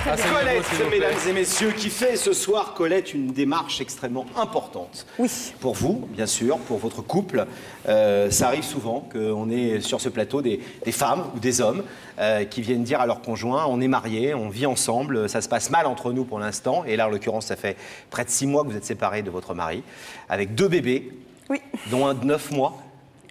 Colette, mesdames et messieurs, qui fait ce soir, Colette, une démarche extrêmement importante. Oui. Pour vous, bien sûr, pour votre couple. Ça arrive souvent qu'on ait sur ce plateau des femmes ou des hommes qui viennent dire à leur conjoint, on est mariés, on vit ensemble, ça se passe mal entre nous pour l'instant. Et là, en l'occurrence, ça fait près de 6 mois que vous êtes séparés de votre mari, avec 2 bébés, Oui. dont un de 9 mois.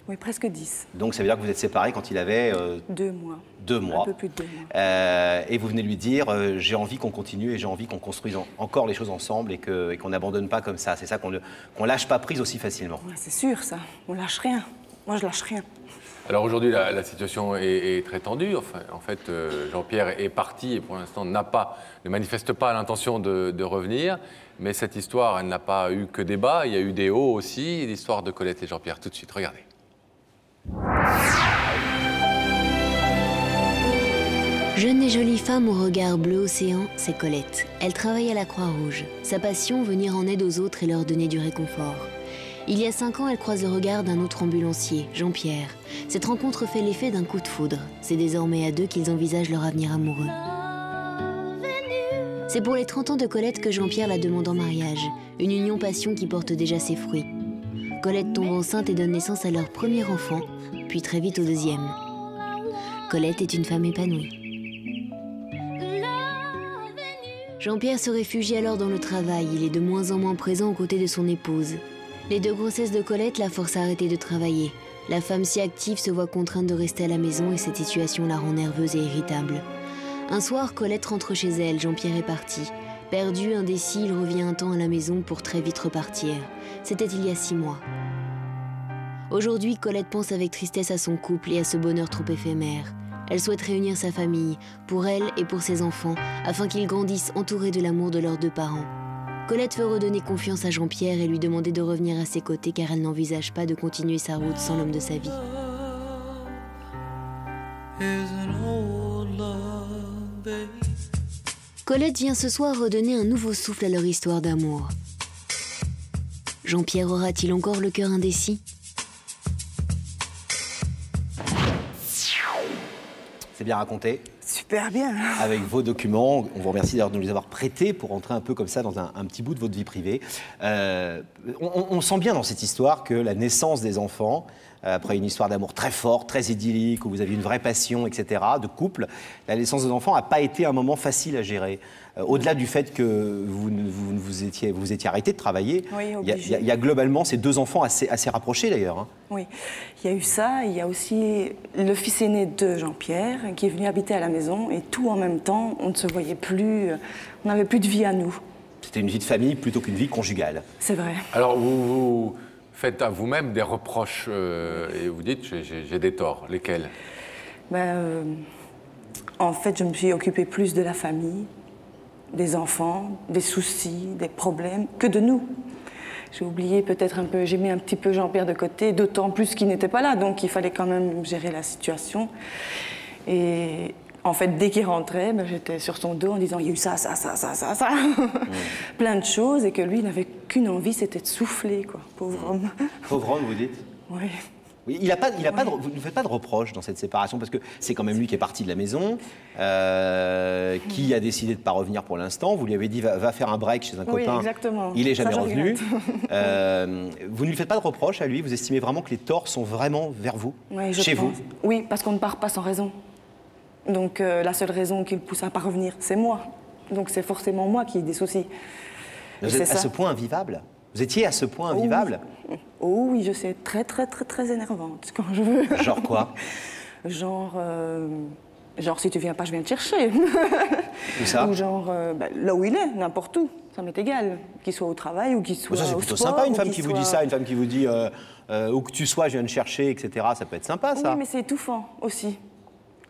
Oui, presque 10. Donc ça veut dire que vous êtes séparés quand il avait 2 mois. 2 mois. Un peu plus de 2 mois. Et vous venez lui dire, j'ai envie qu'on continue et j'ai envie qu'on construise encore les choses ensemble et qu'on n'abandonne pas comme ça. C'est ça qu'on lâche pas prise aussi facilement. Ouais, c'est sûr, ça. On lâche rien. Moi, je lâche rien. Alors aujourd'hui, la situation est très tendue. Enfin, en fait, Jean-Pierre est parti et pour l'instant ne manifeste pas l'intention de revenir. Mais cette histoire, elle n'a pas eu que des bas. Il y a eu des hauts aussi. L'histoire de Colette et Jean-Pierre, tout de suite. Regardez. Jeune et jolie femme au regard bleu océan, c'est Colette. Elle travaille à la Croix-Rouge. Sa passion, venir en aide aux autres et leur donner du réconfort. Il y a 5 ans, elle croise le regard d'un autre ambulancier, Jean-Pierre. Cette rencontre fait l'effet d'un coup de foudre. C'est désormais à 2 qu'ils envisagent leur avenir amoureux. C'est pour les 30 ans de Colette que Jean-Pierre la demande en mariage. Une union passion qui porte déjà ses fruits. Colette tombe enceinte et donne naissance à leur premier enfant, puis très vite au 2e. Colette est une femme épanouie. Jean-Pierre se réfugie alors dans le travail. Il est de moins en moins présent aux côtés de son épouse. Les 2 grossesses de Colette la forcent à arrêter de travailler. La femme si active se voit contrainte de rester à la maison et cette situation la rend nerveuse et irritable. Un soir, Colette rentre chez elle. Jean-Pierre est parti. Perdu, indécis, il revient un temps à la maison pour très vite repartir. C'était il y a 6 mois. Aujourd'hui, Colette pense avec tristesse à son couple et à ce bonheur trop éphémère. Elle souhaite réunir sa famille, pour elle et pour ses enfants, afin qu'ils grandissent entourés de l'amour de leurs 2 parents. Colette veut redonner confiance à Jean-Pierre et lui demander de revenir à ses côtés car elle n'envisage pas de continuer sa route sans l'homme de sa vie. Colette vient ce soir redonner un nouveau souffle à leur histoire d'amour. Jean-Pierre aura-t-il encore le cœur indécis ? C'est bien raconté. Super bien. Avec vos documents, on vous remercie d'ailleurs de nous les avoir prêtés pour rentrer un peu comme ça dans un petit bout de votre vie privée. On sent bien dans cette histoire que la naissance des enfants, après une histoire d'amour très forte, très idyllique, où vous aviez une vraie passion, etc., de couple, la naissance des enfants n'a pas été un moment facile à gérer. Au-delà du fait que vous étiez arrêté de travailler, oui, il y a globalement ces 2 enfants assez rapprochés d'ailleurs. Hein. Oui, il y a eu ça. Il y a aussi le fils aîné de Jean-Pierre qui est venu habiter à la maison et tout en même temps, on ne se voyait plus, on n'avait plus de vie à nous. C'était une vie de famille plutôt qu'une vie conjugale. C'est vrai. Alors vous faites à vous-même des reproches et vous dites j'ai des torts. Lesquels? En fait, je me suis occupée plus de la famille, des enfants, des soucis, des problèmes, que de nous. J'ai oublié peut-être un peu, j'ai mis un petit peu Jean-Pierre de côté, d'autant plus qu'il n'était pas là, donc il fallait quand même gérer la situation. Et en fait, dès qu'il rentrait, j'étais sur son dos en disant il y a eu ça. Plein de choses, et que lui, il n'avait qu'une envie, c'était de souffler, quoi, pauvre homme. Pauvre homme, vous dites? Oui. Oui, vous ne faites pas de reproches dans cette séparation, parce que c'est quand même lui qui est parti de la maison, qui a décidé de ne pas revenir pour l'instant. Vous lui avez dit va faire un break chez un copain. Exactement. Il n'est jamais revenu. Vous ne lui faites pas de reproches à lui? Vous estimez vraiment que les torts sont vraiment vers vous, oui, chez vous? Oui, parce qu'on ne part pas sans raison. Donc la seule raison qui le pousse à ne pas revenir, c'est moi. Donc c'est forcément moi qui ai des soucis. Vous êtes à ce point invivable? Vous étiez à ce point invivable? Oh oui, je sais, très énervante quand je veux. Genre quoi? Genre si tu viens pas, je viens te chercher. Où ça? Ou genre, là où il est, n'importe où, ça m'est égal. Qu'il soit au travail ou qu'il soit ça, c'est au plutôt sport, sympa, une femme qui vous dit ça, une femme qui vous dit où que tu sois, je viens te chercher, etc. Ça peut être sympa, ça. Oui, mais c'est étouffant aussi.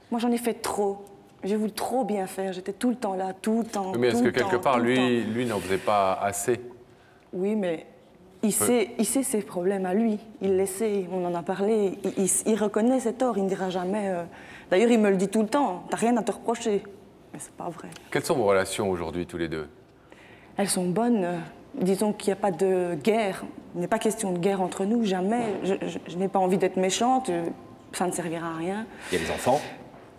Moi, j'en ai fait trop. J'ai voulu trop bien faire, j'étais tout le temps là, tout le temps. Mais est-ce que quelque part, lui n'en faisait pas assez? Oui, mais il sait ses problèmes à lui. Il les sait, on en a parlé. Il reconnaît ses torts, il ne dira jamais... D'ailleurs, il me le dit tout le temps, t'as rien à te reprocher. Mais c'est pas vrai. Quelles sont vos relations aujourd'hui, tous les deux? Elles sont bonnes. Disons qu'il n'y a pas de guerre. Il n'est pas question de guerre entre nous, jamais. Je n'ai pas envie d'être méchante, ça ne servira à rien. Il y a des enfants?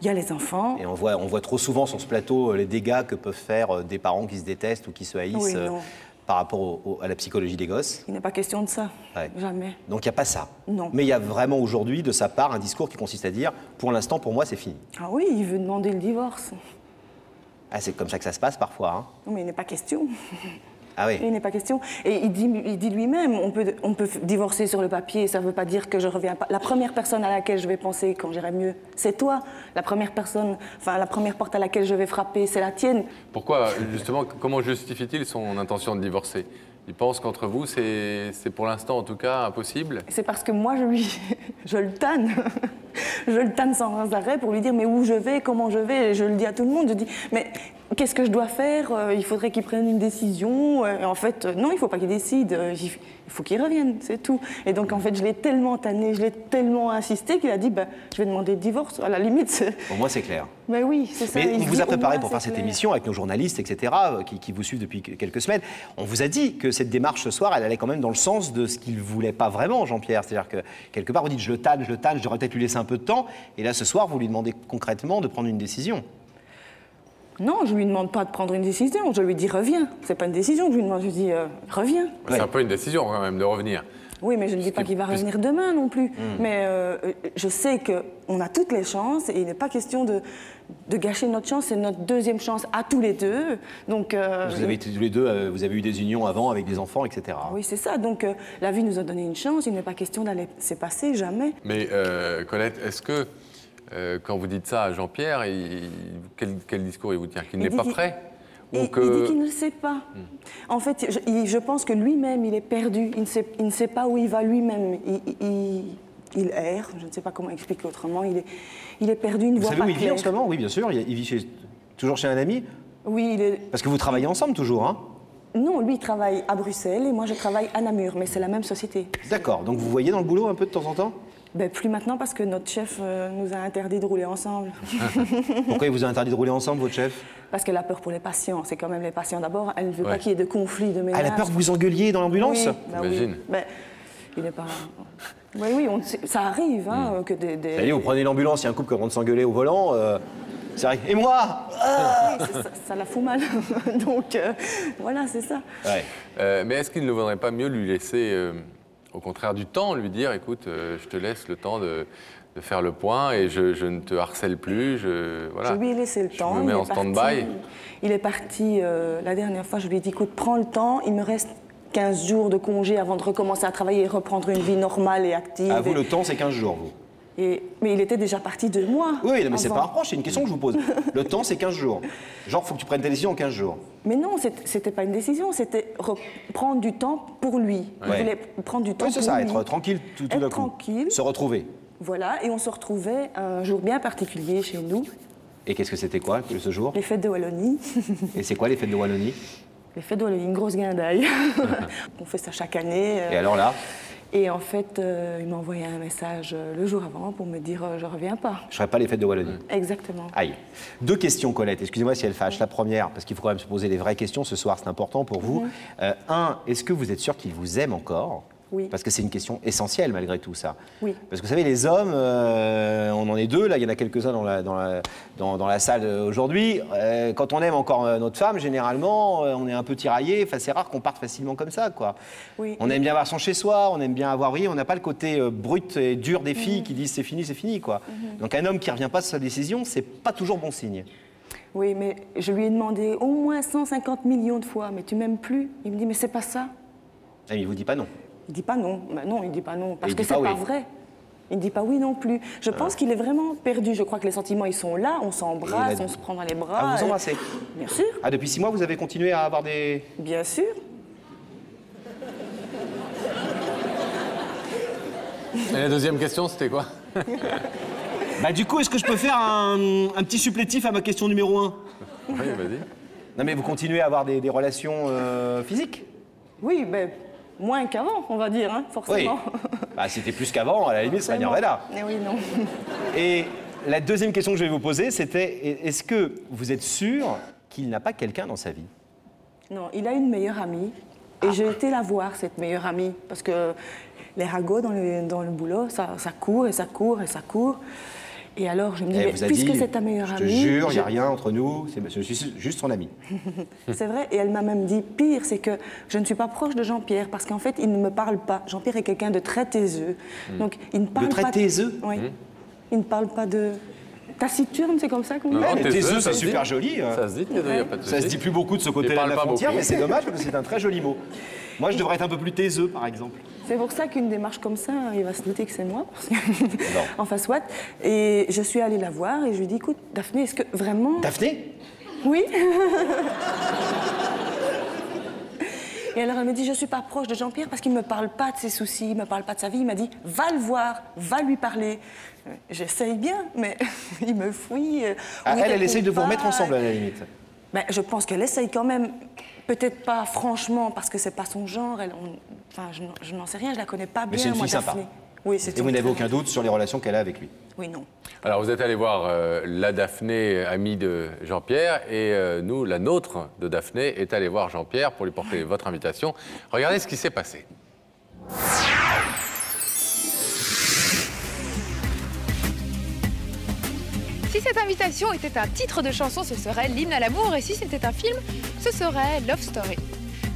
Il y a les enfants. Et on voit trop souvent sur ce plateau les dégâts que peuvent faire des parents qui se détestent ou qui se haïssent. Oui, non. Par rapport à la psychologie des gosses. Il n'est pas question de ça, Ouais. jamais. Donc il n'y a pas ça. Non. Mais il y a vraiment aujourd'hui, de sa part, un discours qui consiste à dire « pour l'instant, pour moi, c'est fini Ah oui, il veut demander le divorce. ». Ah, c'est comme ça que ça se passe parfois. Hein. Non, mais il n'est pas question. Ah oui. Il n'est pas question. Et il dit lui-même, on peut divorcer sur le papier, ça ne veut pas dire que je reviens pas. La première personne à laquelle je vais penser quand j'irai mieux, c'est toi. La première personne, enfin la première porte à laquelle je vais frapper, c'est la tienne. Pourquoi, justement, comment justifie-t-il son intention de divorcer? Il pense qu'entre vous, c'est pour l'instant, en tout cas, impossible? C'est parce que moi, je le tanne. Je le tanne sans arrêt pour lui dire mais où je vais, comment je vais. Et je le dis à tout le monde. Je dis mais qu'est-ce que je dois faire? Il faudrait qu'il prenne une décision. Et en fait, non, il ne faut pas qu'il décide. Il faut qu'il revienne, c'est tout. Et donc, en fait, je l'ai tellement tanné, je l'ai tellement insisté qu'il a dit je vais demander le divorce. À la limite. Pour moi, c'est clair. Mais oui, c'est ça. Mais on vous a préparé pour faire cette clair. émission avec nos journalistes, etc., qui vous suivent depuis quelques semaines. On vous a dit que cette démarche ce soir, elle allait quand même dans le sens de ce qu'il ne voulait pas vraiment, Jean-Pierre. C'est-à-dire que quelque part, vous dites je le tanne, je devrais peut-être lui laisser un peu de temps. Et là, ce soir, vous lui demandez concrètement de prendre une décision. Non, je ne lui demande pas de prendre une décision. Je lui dis reviens. Ce n'est pas une décision que je lui demande. Je lui dis reviens. C'est un peu une décision quand même de revenir. Oui, mais je ne dis pas qu'il va revenir demain non plus. Mais je sais qu'on a toutes les chances et il n'est pas question de gâcher notre chance. C'est notre deuxième chance à tous les deux. Donc, Vous avez tous les deux, vous avez eu des unions avant avec des enfants, etc. oui, c'est ça. Donc la vie nous a donné une chance. Il n'est pas question d'aller s'épasser, jamais. Mais Colette, est-ce que, quand vous dites ça à Jean-Pierre, quel discours il vous tient? Qu'il n'est pas prêt? Il dit qu'il ne le sait pas. En fait, je pense que lui-même, il est perdu. Il ne sait pas où il va lui-même. Il erre, je ne sais pas comment expliquer autrement. Il est perdu, il ne voit pas clair. Vous savez où il vit en ce moment? Oui, bien sûr. Il vit toujours chez un ami? Oui, il est... Parce que vous travaillez ensemble toujours, hein? Non, lui, il travaille à Bruxelles et moi, je travaille à Namur, mais c'est la même société. D'accord. Donc vous voyez dans le boulot un peu de temps en temps? Plus maintenant parce que notre chef nous a interdit de rouler ensemble. Pourquoi il vous a interdit de rouler ensemble, votre chef? Parce qu'elle a peur pour les patients. C'est quand même les patients d'abord. Elle ne veut pas qu'il y ait de conflit, de ménage. Elle a peur que vous engueuliez dans l'ambulance? Oui, J'imagine. Oui. Il n'est pas... Oui, ça arrive que des... Ça y est, vous prenez l'ambulance, il y a un couple qui rentre s'engueuler au volant. C'est vrai. Et moi? Oui, ça la fout mal. Donc, voilà, c'est ça. Ouais. Mais est-ce qu'il ne vaudrait pas mieux lui laisser, au contraire, du temps, lui dire, écoute, je te laisse le temps de faire le point et je ne te harcèle plus, voilà. Je lui ai laissé le temps. Je me mets en stand-by. Il est parti la dernière fois, je lui ai dit, écoute, prends le temps, il me reste 15 jours de congé avant de recommencer à travailler et reprendre une vie normale et active. À vous, le temps, c'est 15 jours, vous. Mais il était déjà parti 2 mois. Oui, mais c'est avant. pas un reproche, c'est une question que je vous pose. Le temps, c'est 15 jours. Genre, il faut que tu prennes ta décision en 15 jours. Mais non, c'était pas une décision, c'était prendre du temps pour lui. Il voulait prendre du temps pour lui. Oui, c'est ça, être tranquille tout d'un coup. Tranquille. Se retrouver. Voilà, et on se retrouvait un jour bien particulier chez nous. Et qu'est-ce que c'était quoi, ce jour? Les fêtes de Wallonie. Et c'est quoi les fêtes de Wallonie? Les fêtes de Wallonie, une grosse guindaille. On fait ça chaque année. Et alors là? Et en fait, il m'a envoyé un message le jour avant pour me dire je reviens pas. Je ne ferai pas les fêtes de Wallonie. Exactement. Aïe. 2 questions, Colette. Excusez-moi si elle fâche. La première, parce qu'il faut quand même se poser les vraies questions ce soir, c'est important pour vous. Est-ce que vous êtes sûr qu'il vous aime encore? Oui. Parce que c'est une question essentielle malgré tout ça. Oui. Parce que vous savez, les hommes, on en est 2, là, il y en a quelques-uns dans la salle aujourd'hui. Quand on aime encore notre femme, généralement, on est un peu tiraillé. Enfin, c'est rare qu'on parte facilement comme ça, quoi. Oui. On aime bien avoir son chez-soi, on aime bien avoir... Vous voyez, on n'a pas le côté brut et dur des filles qui disent c'est fini, quoi. Donc un homme qui ne revient pas sur sa décision, c'est pas toujours bon signe. Oui, mais je lui ai demandé au moins 150 millions de fois, mais tu m'aimes plus? Il me dit, mais c'est pas ça. Ah, mais il vous dit pas non. Il dit pas non. Ben non, il dit pas non, parce il que dit c'est pas pas oui. vrai. Il ne dit pas oui non plus. Je pense qu'il est vraiment perdu. Je crois que les sentiments, ils sont là, on s'embrasse, on se prend dans les bras. Ah, vous embrassez? Bien sûr. Ah, depuis 6 mois, vous avez continué à avoir des... Bien sûr. Et la deuxième question, c'était quoi? Bah du coup, est-ce que je peux faire un petit supplétif à ma question numéro 1? Oui, vas-y. Non mais vous continuez à avoir des relations physiques? Oui, ben, moins qu'avant, on va dire, hein, forcément. Oui. Bah c'était plus qu'avant, à la limite, ça viendrait là. Eh oui, non. Et la deuxième question que je vais vous poser, c'était est-ce que vous êtes sûr qu'il n'a pas quelqu'un dans sa vie? Non, il a une meilleure amie. Et j'ai été la voir, cette meilleure amie. Parce que les ragots dans le boulot, ça court et ça court et ça court. Et alors, je me dis, Elle mais vous a puisque dit, c'est ta meilleure je te amie... jure, il n'y a rien entre nous, je suis juste son ami. C'est vrai, et elle m'a même dit, pire, c'est que je ne suis pas proche de Jean-Pierre, parce qu'en fait, il ne me parle pas. Jean-Pierre est quelqu'un de très taiseux, donc il ne parle De très pas... taiseux? Oui, il ne parle pas de... Taciturne, c'est comme ça qu'on dit? Non, Mais taiseux, taiseux, ça c'est se super dit. joli. Hein. Ça se dit, il n'y a pas de Ça se souci. dit plus beaucoup de ce côté-là de parle la pas frontière, beaucoup. mais c'est dommage parce que c'est un très joli mot. Moi, je devrais être un peu plus taiseux, par exemple. C'est pour ça qu'une démarche comme ça, il va se douter que c'est moi. Parce que... Non. Enfin, soit. Et je suis allée la voir et je lui ai dit, écoute, Daphné, est-ce que vraiment... Daphné? Oui. Et alors elle me dit, je ne suis pas proche de Jean-Pierre parce qu'il ne me parle pas de ses soucis, il ne me parle pas de sa vie. Il m'a dit, va le voir, va lui parler. J'essaye bien, mais il me fuit. Ah, elle essaye de vous pas. remettre ensemble, à la limite. Ben, je pense qu'elle essaye quand même. Peut-être pas franchement, parce que c'est pas son genre. Enfin, je n'en sais rien, je la connais pas bien, c'est une moi, fille sympa. Daphné. Oui, c'est Et vous une n'avez très- aucun doute sur les relations qu'elle a avec lui? Oui, non. Alors, vous êtes allé voir la Daphné, amie de Jean-Pierre, et nous, la nôtre de Daphné, est allée voir Jean-Pierre pour lui porter votre invitation. Regardez ce qui s'est passé. Si cette invitation était un titre de chanson, ce serait l'hymne à l'amour, et si c'était un film, ce serait Love Story.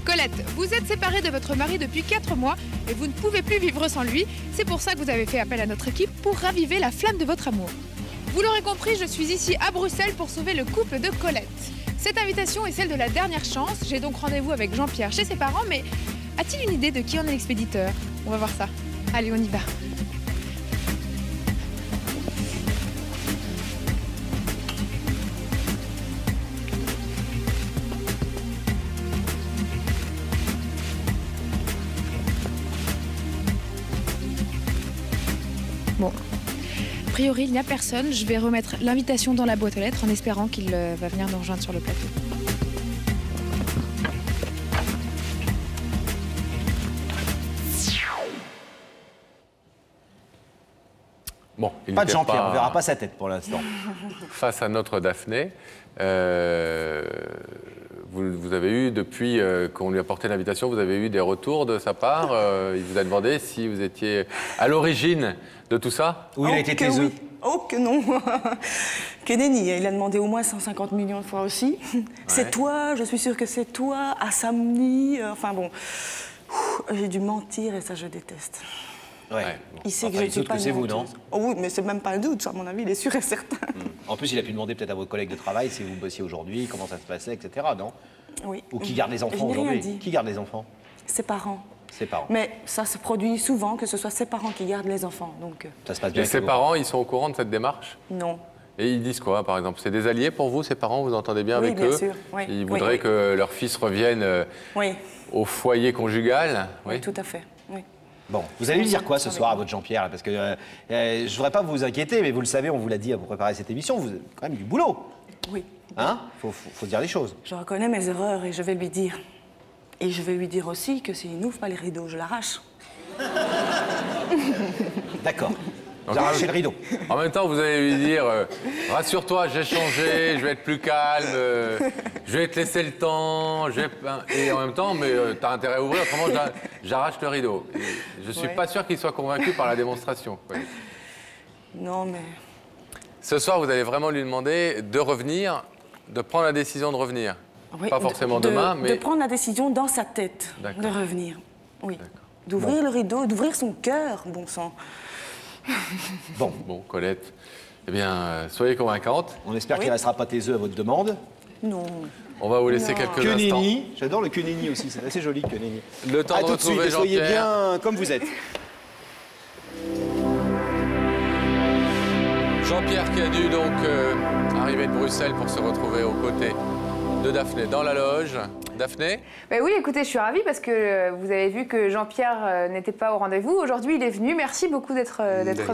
Colette, vous êtes séparée de votre mari depuis 4 mois et vous ne pouvez plus vivre sans lui. C'est pour ça que vous avez fait appel à notre équipe pour raviver la flamme de votre amour. Vous l'aurez compris, je suis ici à Bruxelles pour sauver le couple de Colette. Cette invitation est celle de la dernière chance. J'ai donc rendez-vous avec Jean-Pierre chez ses parents, mais a-t-il une idée de qui en est l'expéditeur? On va voir ça. Allez, on y va. Bon, a priori, il n'y a personne. Je vais remettre l'invitation dans la boîte aux lettres en espérant qu'il va venir nous rejoindre sur le plateau. Bon, il Pas de n'était Jean-Pierre, on verra pas sa tête pour l'instant. face à notre Daphné. Vous avez eu, depuis qu'on lui a porté l'invitation, vous avez eu des retours de sa part. Il vous a demandé si vous étiez à l'origine de tout ça. Où il a été que taiseux. oui. Oh, que non. Que nenni. Il a demandé au moins 150 millions de fois aussi. C'est toi, je suis sûre que c'est toi, à samedi. Enfin bon, j'ai dû mentir et ça, je déteste. Ouais. Ouais, bon. Il sait Enfin, que je il ne suis doute pas que c'est vous, non? menteuse. Oh oui, mais c'est même pas un doute, à mon avis, il est sûr et certain. En plus, il a pu demander peut-être à vos collègues de travail si vous bossiez aujourd'hui, comment ça se passait, etc. Non? Oui. Ou qui garde les Je enfants n'ai rien aujourd'hui? dit. Qui garde les enfants? Ses parents. Ses parents. Mais ça se produit souvent que ce soit ses parents qui gardent les enfants, donc Ça se passe bien. Et avec ses vos- parents, ils sont au courant de cette démarche? non. Et ils disent quoi, par exemple? C'est des alliés pour vous, ces parents? Vous entendez bien Oui, avec bien eux? sûr, oui. Ils Oui, voudraient oui. que leur fils revienne Oui, au foyer conjugal? oui, tout à fait. Oui. Bon, vous allez lui dire quoi ce soir à votre Jean-Pierre là? Parce que je ne voudrais pas vous inquiéter, mais vous le savez, on vous l'a dit pour préparer cette émission, vous avez quand même du boulot. Oui. Hein? Faut dire les choses. Je reconnais mes erreurs et je vais lui dire. Et je vais lui dire aussi que s'il n'ouvre pas les rideaux, je l'arrache. D'accord. Vous arrachez le rideau. En même temps, vous allez lui dire rassure-toi, j'ai changé, je vais être plus calme, je vais te laisser le temps. Et en même temps, mais t'as intérêt à ouvrir, autrement j'arrache le rideau. Et je suis Ouais. pas sûr qu'il soit convaincu par la démonstration. Ouais. Non, mais Ce soir, vous allez vraiment lui demander de revenir, de prendre la décision de revenir. oui, Pas forcément de- demain, mais de prendre la décision dans sa tête D'accord. de revenir. Oui. D'ouvrir le rideau, d'ouvrir son cœur, bon sang. Bon, bon, Colette, eh bien, soyez convaincante. on espère Oui. qu'il ne restera pas taiseux à votre demande. Non. On va vous laisser Non. quelques Que instants. nenni, j'adore le que nenni aussi, c'est assez joli que nenni. Le temps À de tout de suite, retrouver et soyez Jean-Pierre. bien comme vous êtes. Jean-Pierre qui a dû donc arriver de Bruxelles pour se retrouver aux côtés de Daphné dans la loge. Daphné? Ben oui, écoutez, je suis ravie parce que vous avez vu que Jean-Pierre n'était pas au rendez-vous. Aujourd'hui, il est venu. Merci beaucoup d'être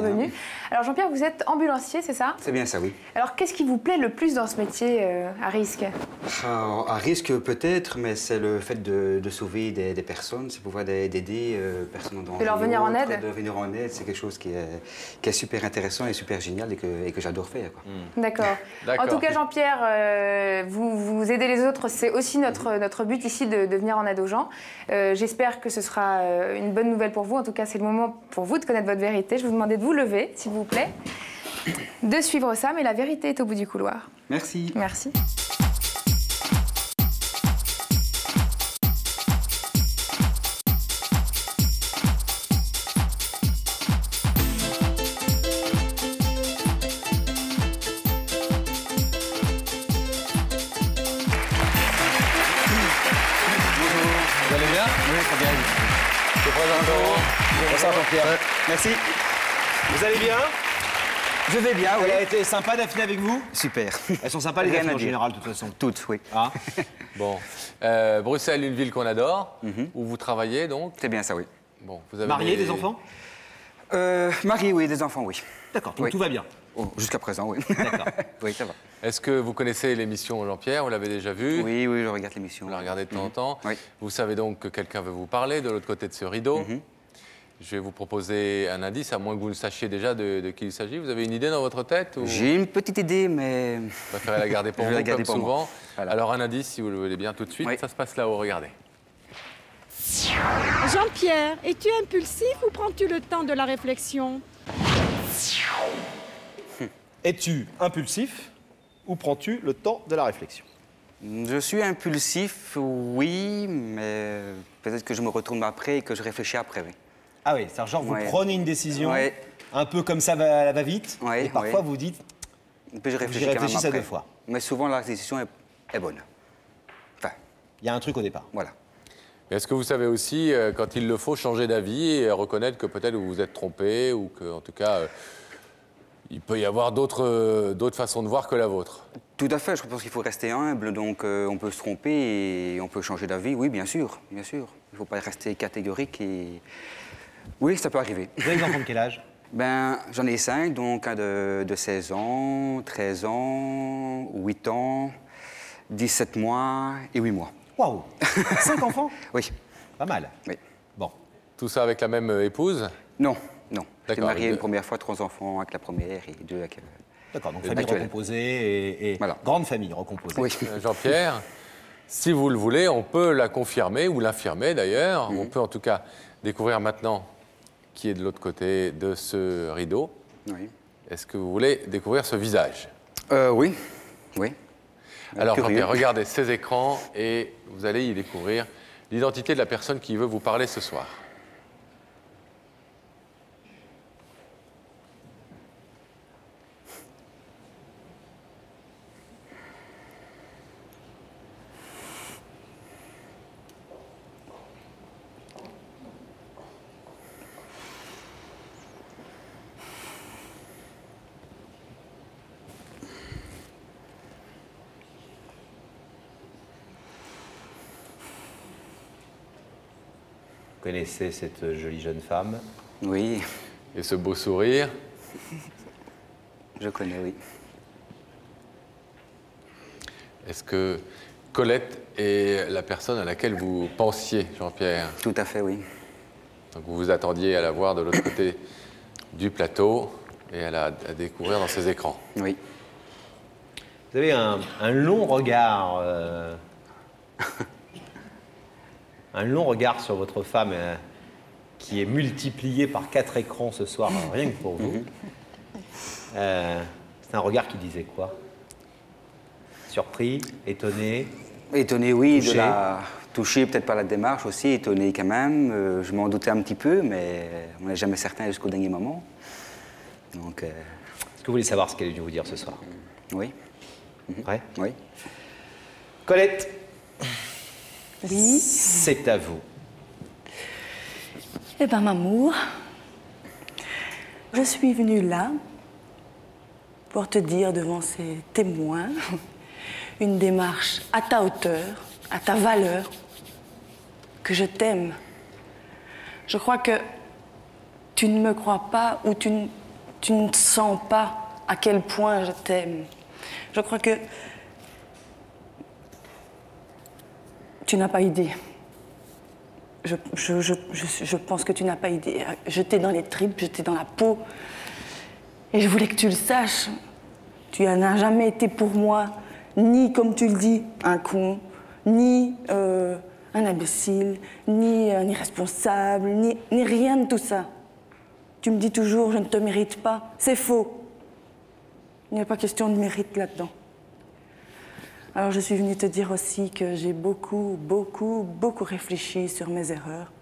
venu. Alors, Jean-Pierre, vous êtes ambulancier, c'est ça? C'est bien ça, oui. Alors, qu'est-ce qui vous plaît le plus dans ce métier à risque? À risque peut-être, mais c'est le fait de sauver des personnes, c'est pouvoir d'aider personnes en danger. De leur venir en aide. De venir en aide, c'est quelque chose qui est super intéressant et super génial et que j'adore faire, quoi. D'accord. D'accord. En tout cas, Jean-Pierre, vous aidez les autres, c'est aussi notre but ici de venir en aide aux gens. J'espère que ce sera une bonne nouvelle pour vous. En tout cas, c'est le moment pour vous de connaître votre vérité. Je vais vous demander de vous lever, s'il vous plaît. de suivre ça, mais la vérité est au bout du couloir. Merci. Merci. Vous allez bien? Oui, très bien. Je vous présente Laurent. Bonsoir Jean-Pierre. Merci. Vous allez bien? Je vais bien, oui. Elle a été sympa Daphné avec vous? Super. Elles sont sympas les Rien Daphné à en dire. général de toute façon. Toutes, oui. Ah. Bon. Bruxelles, une ville qu'on adore, où vous travaillez donc. C'est bien ça, oui. Bon, vous avez Marié, des enfants? Marié, oui, des enfants, oui. D'accord, donc Oui. tout va bien. Oh, jusqu'à présent, oui. D'accord. Oui, ça va. Est-ce que vous connaissez l'émission Jean-Pierre? Vous l'avez déjà vue? Oui, oui, je regarde l'émission. Vous la regardez de temps en temps. Oui. Vous savez donc que quelqu'un veut vous parler de l'autre côté de ce rideau. Je vais vous proposer un indice, à moins que vous ne sachiez déjà de qui il s'agit. Vous avez une idée dans votre tête ou... J'ai une petite idée, mais... Vous préférez la garder pour Je vous, vais la garder comme pour moi. souvent. Voilà. Alors un indice, si vous le voulez bien, tout de suite. Oui. Ça se passe là-haut, regardez. Jean-Pierre, es-tu impulsif ou prends-tu le temps de la réflexion? Es-tu impulsif ou prends-tu le temps de la réflexion? Je suis impulsif, oui, mais peut-être que je me retourne après et que je réfléchis après, oui. Ah oui, c'est genre vous Ouais. prenez une décision, Ouais. un peu comme ça à la va-vite, Ouais, et parfois ouais. vous dites, Et puis je réfléchis J'y quand même réfléchis à après. 2 fois. Mais souvent, la décision est bonne. Enfin, il y a un truc au départ. voilà. Mais est-ce que vous savez aussi, quand il le faut, changer d'avis et reconnaître que peut-être vous vous êtes trompé ou qu'en tout cas, il peut y avoir d'autres façons de voir que la vôtre? Tout à fait, je pense qu'il faut rester humble, donc on peut se tromper et on peut changer d'avis, oui, bien sûr, bien sûr. Il ne faut pas rester catégorique et... Oui, ça peut arriver. Vous avez des enfants de quel âge? Ben, j'en ai 5, donc un de 16 ans, 13 ans, 8 ans, 17 mois et 8 mois. Waouh 5 enfants? Oui, Pas mal. oui. Bon. Tout ça avec la même épouse? Non, non. J'étais D'accord, marié les une deux. première fois, 3 enfants avec la première et 2 avec... D'accord, donc famille Actuelle. recomposée et Voilà. grande famille recomposée. Oui. Jean-Pierre, si vous le voulez, on peut la confirmer ou l'infirmer d'ailleurs. On peut en tout cas découvrir maintenant qui est de l'autre côté de ce rideau. Oui. Est-ce que vous voulez découvrir ce visage? Oui, oui. Alors Curieux. Jean-Pierre, regardez ces écrans et vous allez y découvrir l'identité de la personne qui veut vous parler ce soir. Vous connaissez cette jolie jeune femme? Oui, Et ce beau sourire, je connais, oui. est-ce que Colette est la personne à laquelle vous pensiez, Jean-Pierre? Tout à fait, oui. Donc vous vous attendiez à la voir de l'autre côté du plateau et à découvrir dans ces écrans. Oui. Vous avez un long regard, un long regard sur votre femme qui est multiplié par 4 écrans ce soir, rien que pour vous. C'est un regard qui disait quoi? Surpris, étonné? Étonné, oui, Touché. de la... Touché, peut-être par la démarche aussi, étonné quand même. Je m'en doutais un petit peu, mais on n'est jamais certain jusqu'au dernier moment. Donc, Est-ce que vous voulez savoir ce qu'elle est venue vous dire ce soir? oui, Ouais. oui. Colette, Oui. c'est à vous. Eh bien, Mamour, je suis venue là pour te dire devant ces témoins une démarche à ta hauteur, à ta valeur, que je t'aime. Je crois que tu ne me crois pas ou tu ne sens pas à quel point je t'aime. Je crois que tu n'as pas idée. Je pense que tu n'as pas idée. J'étais dans les tripes, j'étais dans la peau. Et je voulais que tu le saches. Tu n'as jamais été pour moi, ni, comme tu le dis, un con, ni un imbécile, ni un irresponsable, ni rien de tout ça. Tu me dis toujours, je ne te mérite pas. C'est faux. Il n'y a pas question de mérite là-dedans. Alors je suis venue te dire aussi que j'ai beaucoup réfléchi sur mes erreurs.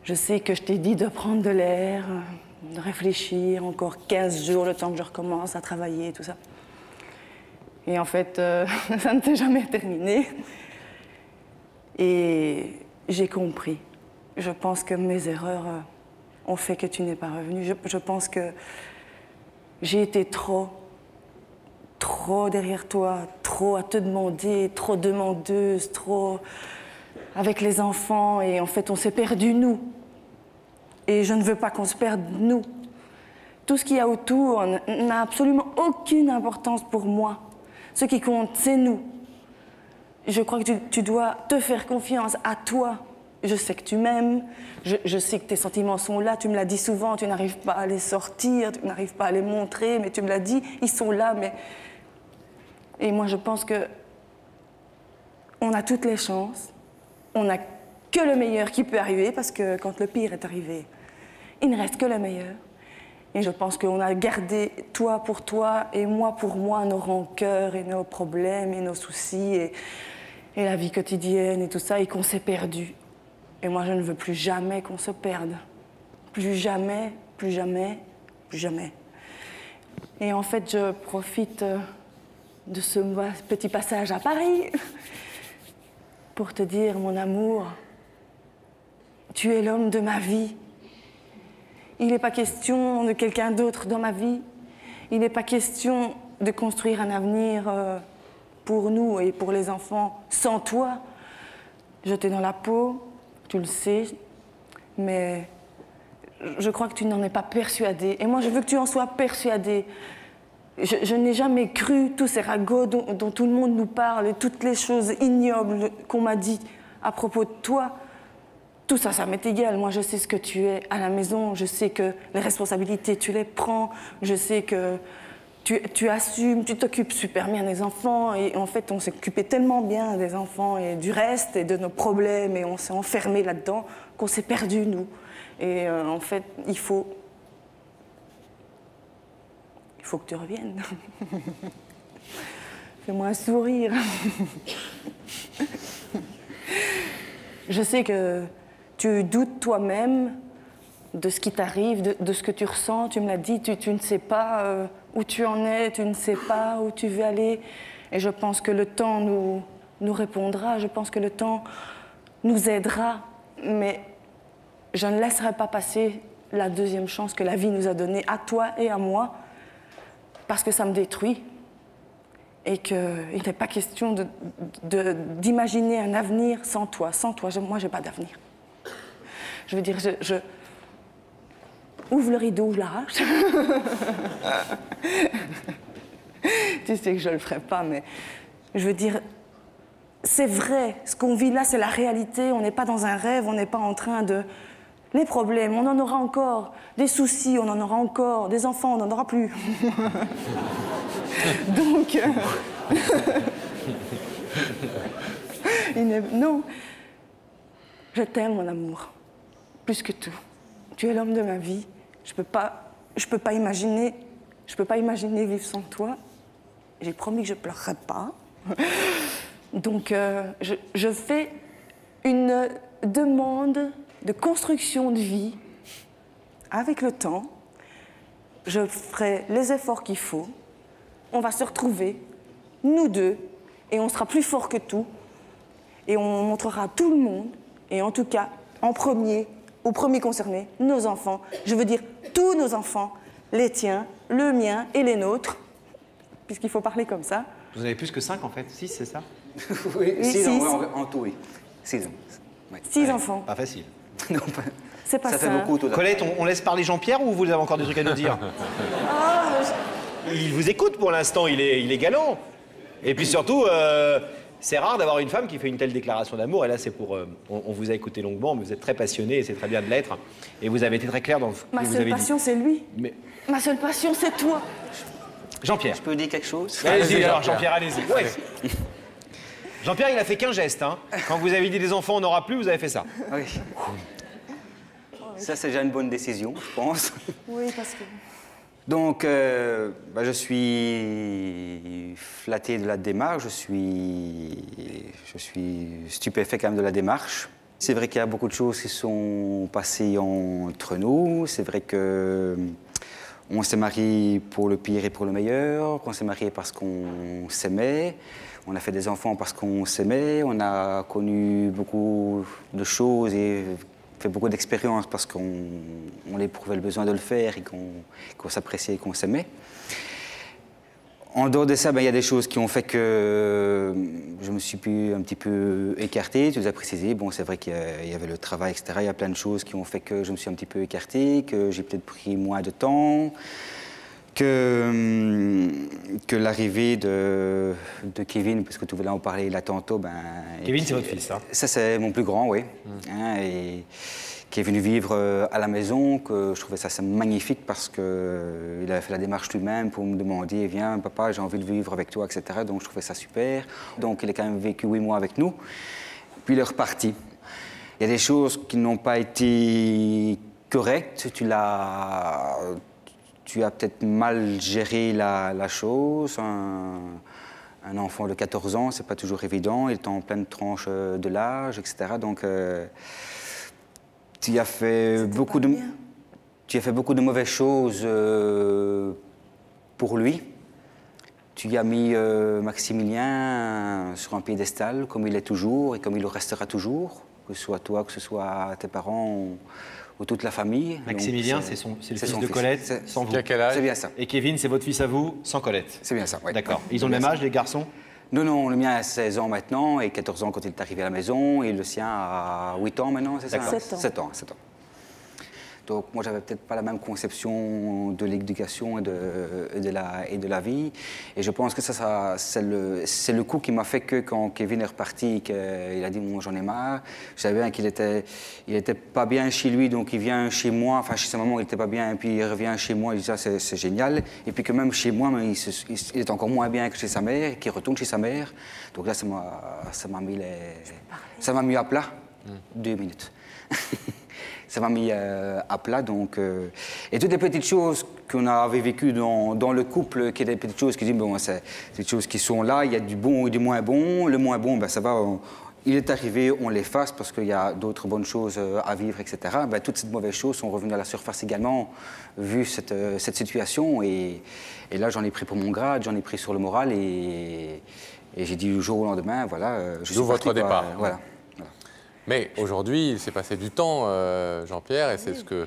Je sais que je t'ai dit de prendre de l'air, de réfléchir encore 15 jours, le temps que je recommence à travailler, tout ça. Et en fait, ça ne s'est jamais terminé. Et j'ai compris. Je pense que mes erreurs ont fait que tu n'es pas revenu. Je pense que j'ai été trop derrière toi, trop à te demander, trop demandeuse, trop avec les enfants. Et en fait, on s'est perdu, nous. Et je ne veux pas qu'on se perde, nous. Tout ce qu'il y a autour n'a absolument aucune importance pour moi. Ce qui compte, c'est nous. Je crois que tu dois te faire confiance à toi. Je sais que tu m'aimes, je sais que tes sentiments sont là, tu me l'as dit souvent, tu n'arrives pas à les sortir, tu n'arrives pas à les montrer, mais tu me l'as dit, ils sont là, mais... Et moi, je pense que on a toutes les chances, on n'a que le meilleur qui peut arriver, parce que quand le pire est arrivé, il ne reste que le meilleur. Et je pense qu'on a gardé, toi pour toi et moi pour moi, nos rancœurs et nos problèmes et nos soucis et la vie quotidienne et tout ça, et qu'on s'est perdu. Et moi, je ne veux plus jamais qu'on se perde. Plus jamais, plus jamais, plus jamais. Et en fait, je profite de ce petit passage à Paris pour te dire, mon amour, tu es l'homme de ma vie. Il n'est pas question de quelqu'un d'autre dans ma vie. Il n'est pas question de construire un avenir pour nous et pour les enfants sans toi. Je t'ai dans la peau, tu le sais, mais je crois que tu n'en es pas persuadée. Et moi, je veux que tu en sois persuadée. Je n'ai jamais cru tous ces ragots dont tout le monde nous parle et toutes les choses ignobles qu'on m'a dit à propos de toi. Tout ça, ça m'est égal. Moi, je sais ce que tu es à la maison. Je sais que les responsabilités, tu les prends. Je sais que tu assumes, tu t'occupes super bien des enfants. Et en fait, on s'est occupé tellement bien des enfants et du reste et de nos problèmes. Et on s'est enfermé là-dedans qu'on s'est perdu, nous. Et en fait, il faut que tu reviennes. Fais-moi un sourire. Je sais que tu doutes toi-même de ce qui t'arrive, de ce que tu ressens. Tu me l'as dit, tu ne sais pas où tu en es, tu ne sais pas où tu veux aller. Et je pense que le temps nous répondra, je pense que le temps nous aidera. Mais je ne laisserai pas passer la deuxième chance que la vie nous a donnée, à toi et à moi, parce que ça me détruit. Et qu'il n'est pas question d'imaginer un avenir sans toi. Sans toi, moi, je n'ai pas d'avenir. Je veux dire, je ouvre le rideau, je l'arrache. Tu sais que je ne le ferai pas, mais je veux dire, c'est vrai. Ce qu'on vit là, c'est la réalité. On n'est pas dans un rêve, on n'est pas en train de... Les problèmes, on en aura encore. Des soucis, on en aura encore. Des enfants, on n'en aura plus. Donc... Non. Je t'aime, mon amour. Plus que tout. Tu es l'homme de ma vie. Je peux pas imaginer vivre sans toi. J'ai promis que je pleurerai pas. Donc, je fais une demande de construction de vie avec le temps. Je ferai les efforts qu'il faut. On va se retrouver, nous deux, et on sera plus forts que tout. Et on montrera à tout le monde, et en tout cas, en premier, aux premiers concernés, nos enfants. Je veux dire tous nos enfants, les tiens, le mien et les nôtres, puisqu'il faut parler comme ça. Vous en avez plus que 5 en fait, 6 c'est ça? Oui, 6 six. en tout, oui. 6 ans. Ouais. 6 enfants. Pas facile. Non, C'est pas ça. Ça fait beaucoup, tout à fait. Colette, on laisse parler Jean-Pierre ou vous avez encore des trucs à nous dire? Il vous écoute pour l'instant, il est galant. Et puis surtout, c'est rare d'avoir une femme qui fait une telle déclaration d'amour. Et là, c'est pour... on vous a écouté longuement, mais vous êtes très passionné et c'est très bien de l'être. Et vous avez été très clair dans ce que Ma vous seule avez dit. passion, c'est lui. Mais... Ma seule passion, c'est toi. Jean-Pierre. Je peux dire quelque chose? Allez-y, alors Jean-Pierre, allez-y. Ouais. Jean-Pierre, il a fait qu'un geste. Hein. Quand vous avez dit des enfants, on n'aura plus, vous avez fait ça. Oui. Ça, c'est déjà une bonne décision, je pense. Oui, parce que... Donc, je suis flatté de la démarche, je suis stupéfait quand même de la démarche. C'est vrai qu'il y a beaucoup de choses qui sont passées entre nous. C'est vrai que on s'est mariés pour le pire et pour le meilleur, qu'on s'est mariés parce qu'on s'aimait, on a fait des enfants parce qu'on s'aimait, on a connu beaucoup de choses et fait beaucoup d'expériences parce qu'on éprouvait le besoin de le faire et qu'on s'appréciait et qu'on s'aimait. En dehors de ça, il y a des choses qui ont fait que je me suis un petit peu écarté. Tu les as précisé. Bon, c'est vrai qu'il y avait le travail, etc. Il y a plein de choses qui ont fait que je me suis un petit peu écarté, que j'ai peut-être pris moins de temps, que l'arrivée de Kevin, parce que tu voulais en parler là tantôt. Kevin, c'est votre fils, hein? Ça, c'est mon plus grand, oui. Et qui est venu vivre à la maison, que je trouvais ça magnifique parce qu'il avait fait la démarche lui-même pour me demander « Viens, papa, j'ai envie de vivre avec toi, etc. » Donc je trouvais ça super. Donc il a quand même vécu 8 mois avec nous. Puis il est reparti. Il y a des choses qui n'ont pas été correctes. Tu as peut-être mal géré la chose. Un enfant de 14 ans, c'est pas toujours évident. Il est en pleine tranche de l'âge, etc. Donc tu as fait beaucoup de mauvaises choses pour lui. Tu as mis Maximilien sur un piédestal, comme il est toujours et comme il le restera toujours, que ce soit toi, que ce soit tes parents ou toute la famille. Maximilien, c'est le fils de Colette, sans vous. Quel âge? C'est bien ça. Et Kevin, c'est votre fils à vous, sans Colette. C'est bien ça, oui. D'accord. Ils ont le même âge, les garçons? Non, le mien a 16 ans maintenant et 14 ans quand il est arrivé à la maison et le sien a 8 ans maintenant, c'est ça? 7 ans. Donc moi, j'avais peut-être pas la même conception de l'éducation et de la vie. Et je pense que ça c'est le coup qui m'a fait que quand Kevin est reparti, qu'il a dit moi j'en ai marre. Je savais bien qu'il était pas bien chez lui, donc il vient chez moi. Enfin chez sa maman, il était pas bien, et puis il revient chez moi. Il dit ça c'est génial. Et puis que même chez moi, il est encore moins bien que chez sa mère, et qu'il retourne chez sa mère. Donc là, ça m'a mis à plat. 2 minutes. Ça m'a mis à plat, donc... Et toutes les petites choses qu'on avait vécues dans le couple, qui étaient des petites choses qui disent, bon, c'est des choses qui sont là, il y a du bon et du moins bon. Le moins bon, ça va, il est arrivé, on l'efface parce qu'il y a d'autres bonnes choses à vivre, etc. Toutes ces mauvaises choses sont revenues à la surface également, vu cette situation. Et là, j'en ai pris pour mon grade, j'en ai pris sur le moral, et j'ai dit du jour au lendemain, voilà... D'où votre départ. Voilà. Mais aujourd'hui, il s'est passé du temps, Jean-Pierre, et c'est ce que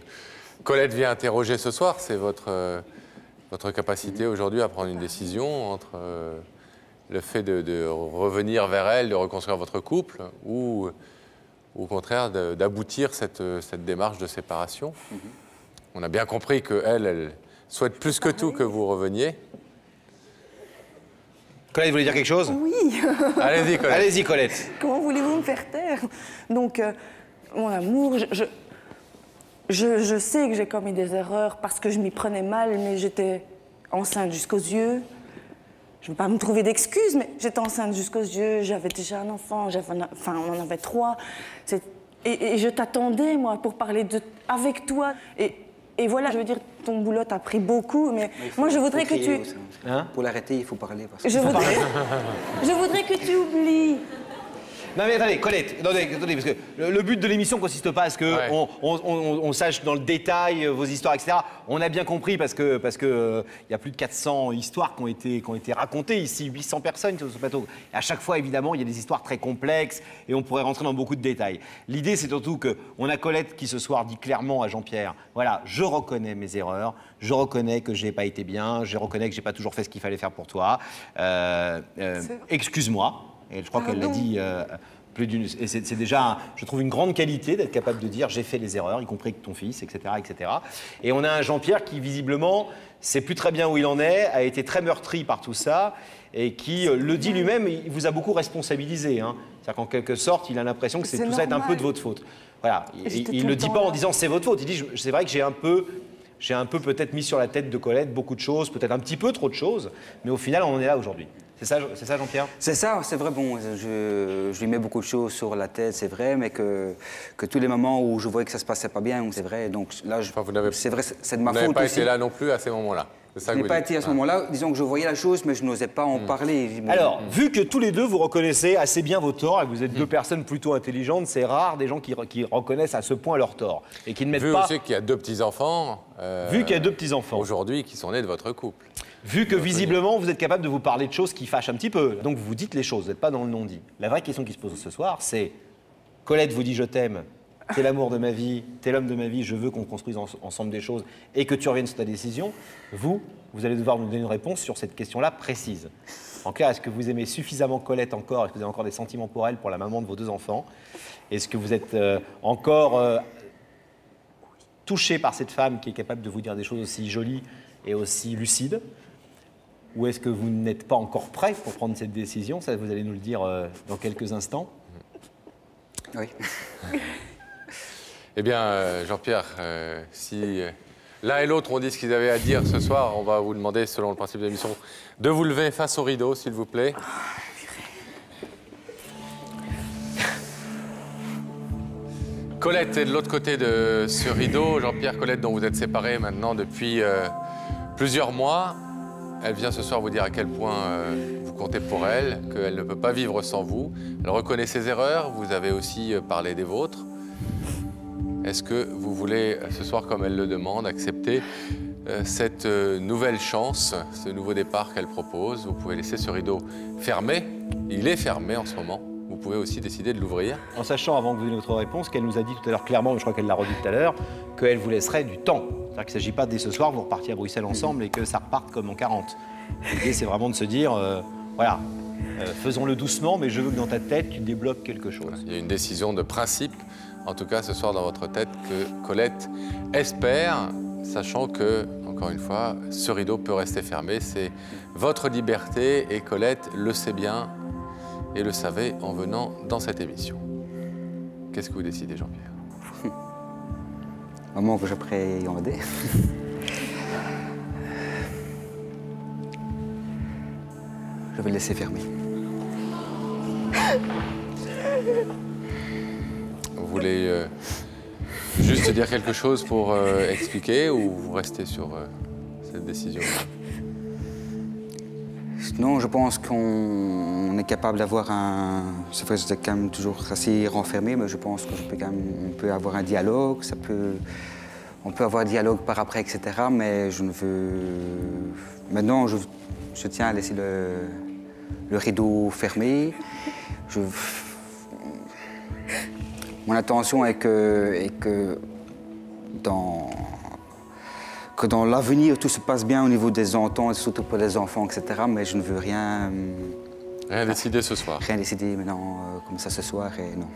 Colette vient interroger ce soir. C'est votre capacité aujourd'hui à prendre une décision entre le fait de revenir vers elle, de reconstruire votre couple, ou au contraire d'aboutir cette démarche de séparation. On a bien compris qu'elle souhaite plus que tout que vous reveniez. Colette, vous voulez dire quelque chose? Oui. Allez-y, Colette. Allez-y, Colette. Comment voulez-vous me faire taire? Donc, mon amour, je sais que j'ai commis des erreurs parce que je m'y prenais mal, mais j'étais enceinte jusqu'aux yeux. Je ne veux pas me trouver d'excuses, mais j'étais enceinte jusqu'aux yeux, j'avais déjà un enfant, on en avait 3. Et je t'attendais, moi, pour parler avec toi. Et voilà, je veux dire, ton boulot t'a pris beaucoup, mais moi, je voudrais que tu... Pour l'arrêter, il faut parler. Parce que... je voudrais que tu oublies. Non mais attendez, Colette, attendez, parce que le but de l'émission consiste pas à ce que on sache dans le détail vos histoires, etc. On a bien compris parce que y a plus de 400 histoires qui ont été racontées ici, 800 personnes sur ce plateau. Et à chaque fois, évidemment, il y a des histoires très complexes et on pourrait rentrer dans beaucoup de détails. L'idée, c'est surtout qu'on a Colette qui ce soir dit clairement à Jean-Pierre, voilà, je reconnais mes erreurs, je reconnais que j'ai pas été bien, je reconnais que j'ai pas toujours fait ce qu'il fallait faire pour toi. Excuse-moi. Et je crois qu'elle l'a dit plus d'une... Et c'est déjà, je trouve, une grande qualité d'être capable de dire « j'ai fait les erreurs, y compris avec ton fils, etc. etc. » Et on a un Jean-Pierre qui, visiblement, sait plus très bien où il en est, a été très meurtri par tout ça, et qui le dit lui-même, il vous a beaucoup responsabilisé. Hein. C'est-à-dire qu'en quelque sorte, il a l'impression que tout ça est un peu de votre faute. Voilà. Il ne le dit pas en disant « c'est votre faute ». Il dit « c'est vrai que j'ai un peu peut-être mis sur la tête de Colette beaucoup de choses, peut-être un petit peu trop de choses, mais au final, on en est là aujourd'hui. » C'est ça Jean-Pierre? C'est ça, c'est vrai. Bon, je lui mets beaucoup de choses sur la tête, c'est vrai, mais que tous les moments où je voyais que ça se passait pas bien, c'est vrai. Donc là, c'est vrai, c'est de ma faute aussi. Vous n'avez pas été là non plus à ces moments-là? Je n'ai pas été à ce moment-là. Disons que je voyais la chose, mais je n'osais pas en parler. Alors, vu que tous les deux, vous reconnaissez assez bien vos torts et que vous êtes deux personnes plutôt intelligentes, c'est rare des gens qui reconnaissent à ce point leurs torts et qui ne mettent pas... Vu aussi qu'il y a 2 petits-enfants... Vu qu'il y a 2 petits-enfants. Aujourd'hui, qui sont nés de votre couple. Vu que visiblement, vous êtes capable de vous parler de choses qui fâchent un petit peu. Donc vous dites les choses, vous n'êtes pas dans le non-dit. La vraie question qui se pose ce soir, c'est... Colette vous dit « je t'aime ». T'es l'amour de ma vie, t'es l'homme de ma vie, je veux qu'on construise ensemble des choses et que tu reviennes sur ta décision. Vous allez devoir nous donner une réponse sur cette question-là précise. En clair, est-ce que vous aimez suffisamment Colette encore? Est-ce que vous avez encore des sentiments pour elle, pour la maman de vos 2 enfants? Est-ce que vous êtes encore touché par cette femme qui est capable de vous dire des choses aussi jolies et aussi lucides? Ou est-ce que vous n'êtes pas encore prêt pour prendre cette décision? Ça, vous allez nous le dire dans quelques instants. Oui. Eh bien, Jean-Pierre, si l'un et l'autre ont dit ce qu'ils avaient à dire ce soir, on va vous demander, selon le principe de l'émission, de vous lever face au rideau, s'il vous plaît. Colette est de l'autre côté de ce rideau. Jean-Pierre, Colette, dont vous êtes séparés maintenant depuis plusieurs mois. Elle vient ce soir vous dire à quel point vous comptez pour elle, qu'elle ne peut pas vivre sans vous. Elle reconnaît ses erreurs, vous avez aussi parlé des vôtres. Est-ce que vous voulez, ce soir, comme elle le demande, accepter cette nouvelle chance, ce nouveau départ qu'elle propose? Vous pouvez laisser ce rideau fermé. Il est fermé en ce moment. Vous pouvez aussi décider de l'ouvrir. En sachant, avant que vous donniez votre réponse, qu'elle nous a dit tout à l'heure clairement, mais je crois qu'elle l'a redit tout à l'heure, qu'elle vous laisserait du temps. C'est-à-dire qu'il ne s'agit pas dès ce soir, vous repartiez à Bruxelles ensemble et que ça reparte comme en 40. L'idée, c'est vraiment de se dire, voilà, faisons-le doucement, mais je veux que dans ta tête, tu débloques quelque chose. Voilà, il y a une décision de principe, en tout cas ce soir dans votre tête, que Colette espère, sachant que, encore une fois, ce rideau peut rester fermé. C'est votre liberté et Colette le sait bien et le savait en venant dans cette émission. Qu'est-ce que vous décidez, Jean-Pierre? Maman, que j'appréhendais. Je vais le laisser fermer. Vous voulez juste dire quelque chose pour expliquer ou vous restez sur cette décision? Non, je pense qu'on est capable d'avoir un... C'est vrai que j'étais quand même toujours assez renfermé, mais je pense on peut avoir un dialogue, on peut avoir un dialogue par après, etc. Mais je ne veux... Maintenant, je tiens à laisser le rideau fermé. Mon intention est que dans l'avenir, tout se passe bien au niveau des ententes, surtout pour les enfants, etc. Mais je ne veux rien... Rien décider ce soir. Rien décider maintenant, comme ça ce soir, et non.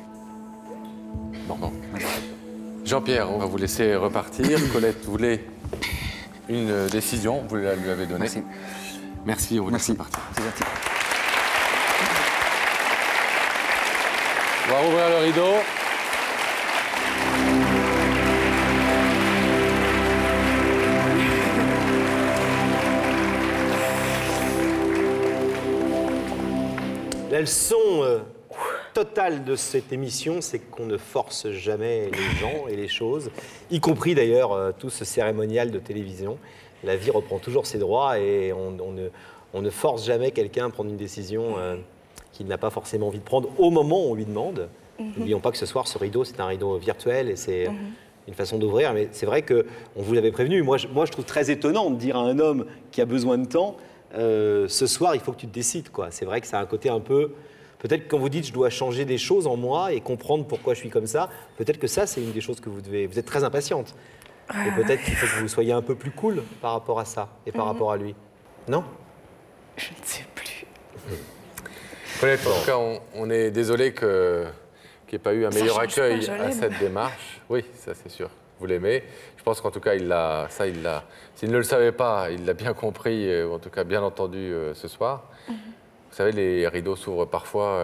Bon. Jean-Pierre, on va vous laisser repartir. Colette voulait une décision, vous la lui avez donnée. Merci. Merci, on vous laisse repartir. C'est gentil. On va rouvrir le rideau. La leçon totale de cette émission, c'est qu'on ne force jamais les gens et les choses, y compris d'ailleurs tout ce cérémonial de télévision. La vie reprend toujours ses droits et on ne force jamais quelqu'un à prendre une décision qu'il n'a pas forcément envie de prendre au moment où on lui demande. N'oublions pas que ce soir, ce rideau, c'est un rideau virtuel et c'est une façon d'ouvrir. Mais c'est vrai qu'on vous l'avait prévenu. Moi, je trouve très étonnant de dire à un homme qui a besoin de temps, ce soir, il faut que tu te décides, quoi. C'est vrai que ça a un côté un peu... Peut-être que quand vous dites je dois changer des choses en moi et comprendre pourquoi je suis comme ça, peut-être que ça, c'est une des choses que vous devez... Vous êtes très impatiente. Et peut-être qu'il faut que vous soyez un peu plus cool par rapport à ça et par rapport à lui. Non? Je ne sais plus. Colette, en tout cas, on est désolé qu'il n'y ait pas eu un meilleur accueil à cette démarche. Oui, ça c'est sûr. Vous l'aimez. Je pense qu'en tout cas, s'il ne le savait pas, il l'a bien compris, ou en tout cas bien entendu ce soir. Vous savez, les rideaux s'ouvrent parfois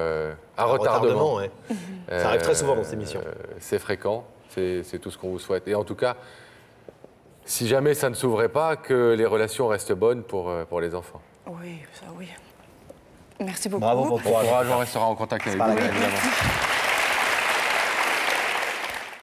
à retardement. Ouais. Ça arrive très souvent dans cette émission. C'est fréquent, c'est tout ce qu'on vous souhaite. Et en tout cas, si jamais ça ne s'ouvrait pas, que les relations restent bonnes pour les enfants. Oui, ça oui. Merci beaucoup. Bravo pour Bon courage, on restera en contact avec vous, pas la évidemment.